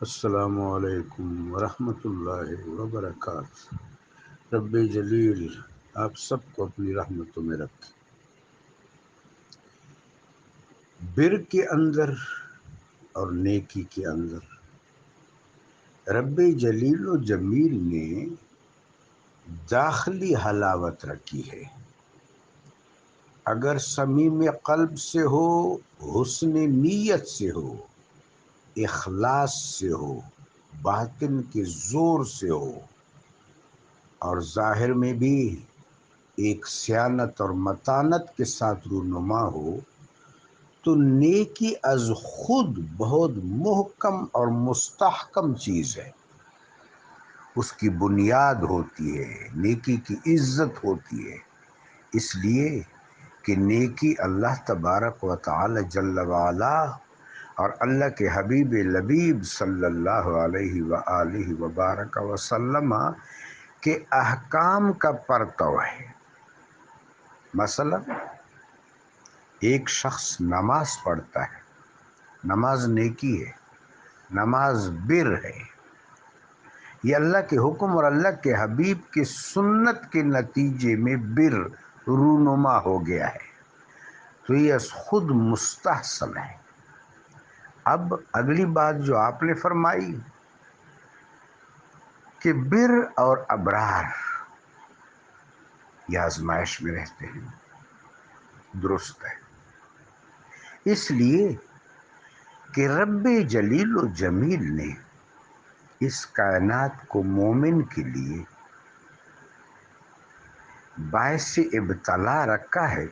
السلام علیکم ورحمۃ اللہ وبرکاتہ۔ رب جلیل آپ سب کو اپنی رحمتوں میں رکھے۔ بر کے اندر اور نیکی کے اندر رب جلیل و جمیل نے داخلی حلاوت رکھی ہے۔ اگر صمیم قلب سے ہو، حسن نیت سے ہو، اخلاص سے ہو، باطن کے زور سے ہو اور ظاہر میں بھی ایک سیانت اور متانت کے ساتھ رونما ہو تو نیکی از خود بہت محکم اور مستحکم چیز ہے۔ اس کی بنیاد ہوتی ہے، نیکی کی عزت ہوتی ہے، اس لیے کہ نیکی اللہ تبارک و تعالی جل وعلا اور اللہ کے حبیب لبیب صلی اللہ علیہ وآلہ وبارک وسلم کے احکام کا پرتو ہے۔ مثلا ایک شخص نماز پڑھتا ہے، نماز نیکی ہے، نماز بر ہے، یہ اللہ کے حکم اور اللہ کے حبیب کی سنت کے نتیجے میں بر رونما ہو گیا ہے، تو یہ از خود مستحسن ہے۔ اب اگلی بات جو آپ نے فرمائی کہ بر اور ابرار یہ آزمائش میں رہتے ہیں، درست ہے، اس لیے کہ رب جلیل و جمیل نے اس کائنات کو مومن کے لیے باعث ابتلا رکھا ہے،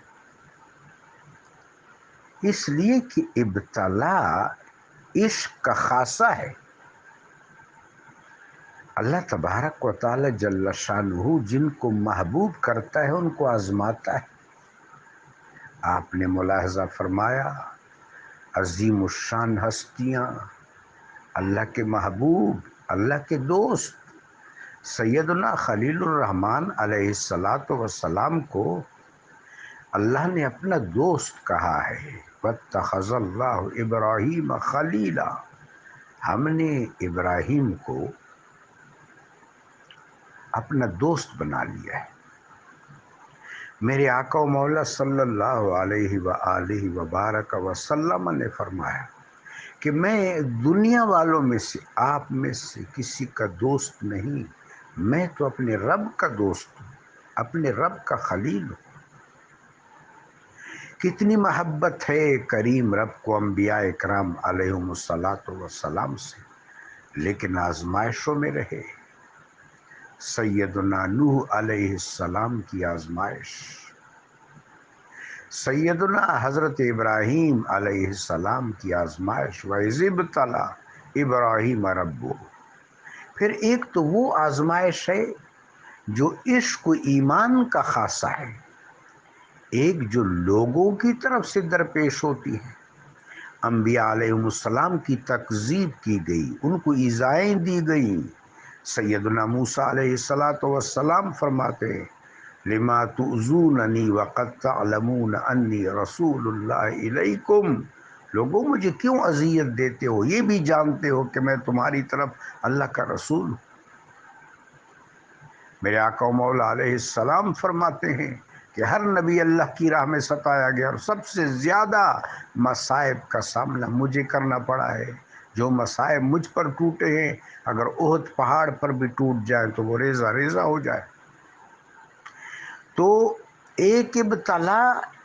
اس لیے کہ ابتلا عشق کا خاصہ ہے۔ اللہ تبارک و تعالی جل شانہ جن کو محبوب کرتا ہے ان کو آزماتا ہے۔ آپ نے ملاحظہ فرمایا عظیم الشان ہستیاں، اللہ کے محبوب، اللہ کے دوست سیدنا خلیل الرحمن علیہ السلام کو اللہ نے اپنا دوست کہا ہے، واتخذ اللہ ابراہیم خلیلا، ہم نے ابراہیم کو اپنا دوست بنا لیا ہے۔ میرے آقا و مولا صلی اللہ علیہ وآلہ وبارک وسلم نے فرمایا کہ میں دنیا والوں میں سے، آپ میں سے کسی کا دوست نہیں، میں تو اپنے رب کا دوست ہوں، اپنے رب کا خلیل ہوں۔ کتنی محبت ہے کریم رب کو انبیاء اکرام علیہم السلام سے، لیکن آزمائشوں میں رہے۔ سیدنا نوح علیہ السلام کی آزمائش، سیدنا حضرت ابراہیم علیہ السلام کی آزمائش، وَإِذِ ابْتَلَىٰ ابراہیم ربہ۔ پھر ایک تو وہ آزمائش ہے جو عشق و ایمان کا خاصہ ہے، ایک جو لوگوں کی طرف سے درپیش ہوتی ہے۔ انبیاء علیہم السلام کی تکذیب کی گئی، ان کو ایذائیں دی گئیں۔ سیدنا موسیٰ علیہ السلام فرماتے ہیں لما تؤذوننی وقد تعلمون انی رسول اللہ الیکم، لوگوں مجھے کیوں اذیت دیتے ہو، یہ بھی جانتے ہو کہ میں تمہاری طرف اللہ کا رسول ہوں۔ میرے آقا و مولا علیہ السلام فرماتے ہیں کہ ہر نبی اللہ کی راہ میں ستایا گیا اور سب سے زیادہ مصائب کا سامنا مجھے کرنا پڑا ہے۔ جو مصائب مجھ پر ٹوٹے ہیں، اگر احد پہاڑ پر بھی ٹوٹ جائے تو وہ ریزہ ریزہ ہو جائے۔ تو ایک ابتلا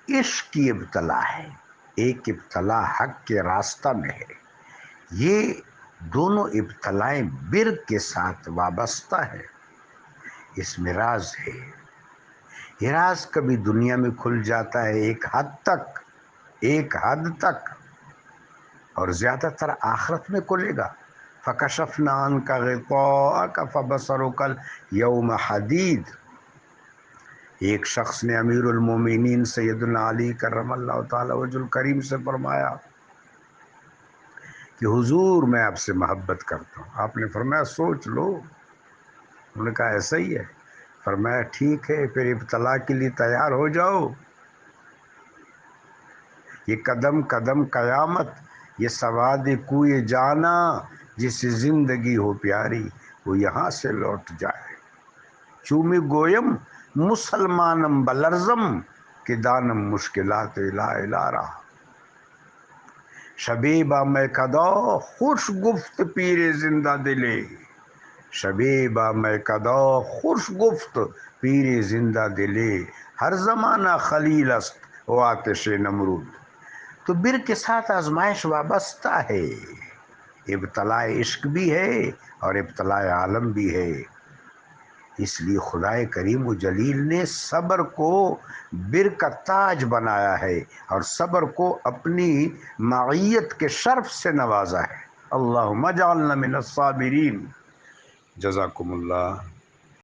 عشق کی ابتلا ہے، ایک ابتلا حق کے راستہ میں ہے۔ یہ دونوں ابتلائیں بر کے ساتھ وابستہ ہے، اس میں راز ہے۔ یہ راز کبھی دنیا میں کھل جاتا ہے ایک حد تک، ایک حد تک، اور زیادہ تر آخرت میں کھلے گا۔ فَكَشَفْنَا عَنْكَ غِطَاءَكَ فَبَصَرُكَ الْيَوْمَ حَدِيدٌ۔ ایک شخص نے امیر المومنین سیدنا علی کرم اللہ تعالی وجہ الکریم سے فرمایا کہ حضور میں آپ سے محبت کرتا ہوں۔ آپ نے فرمایا سوچ لو، انہوں نے کہا ایسا ہی ہے؟ فرمایا ٹھیک ہے، پھر ابتلا کے لیے تیار ہو جاؤ۔ یہ قدم قدم قیامت، یہ سواد کوئے جانا، جسے زندگی ہو پیاری وہ یہاں سے لوٹ جائے. چومی گویم مسلمانم بلرزم کہ دانم مشکلات لا الہ رہا. شبیبہ میں کدا خوش گفت پیر زندہ دلے. شبیبہ میں کدا خوش گفت پیر زندہ دلے. ہر زمانہ خلیل است و آتش نمرود. تو بر کے ساتھ آزمائش وابستہ ہے. ابتلاء عشق بھی ہے اور ابتلاء عالم بھی ہے. اس لیے خدائے کریم و جلیل نے صبر کو بر کا تاج بنایا ہے اور صبر کو اپنی معیت کے شرف سے نوازا ہے. اللہم اجعلنا من الصابرین. جزاکم اللہ.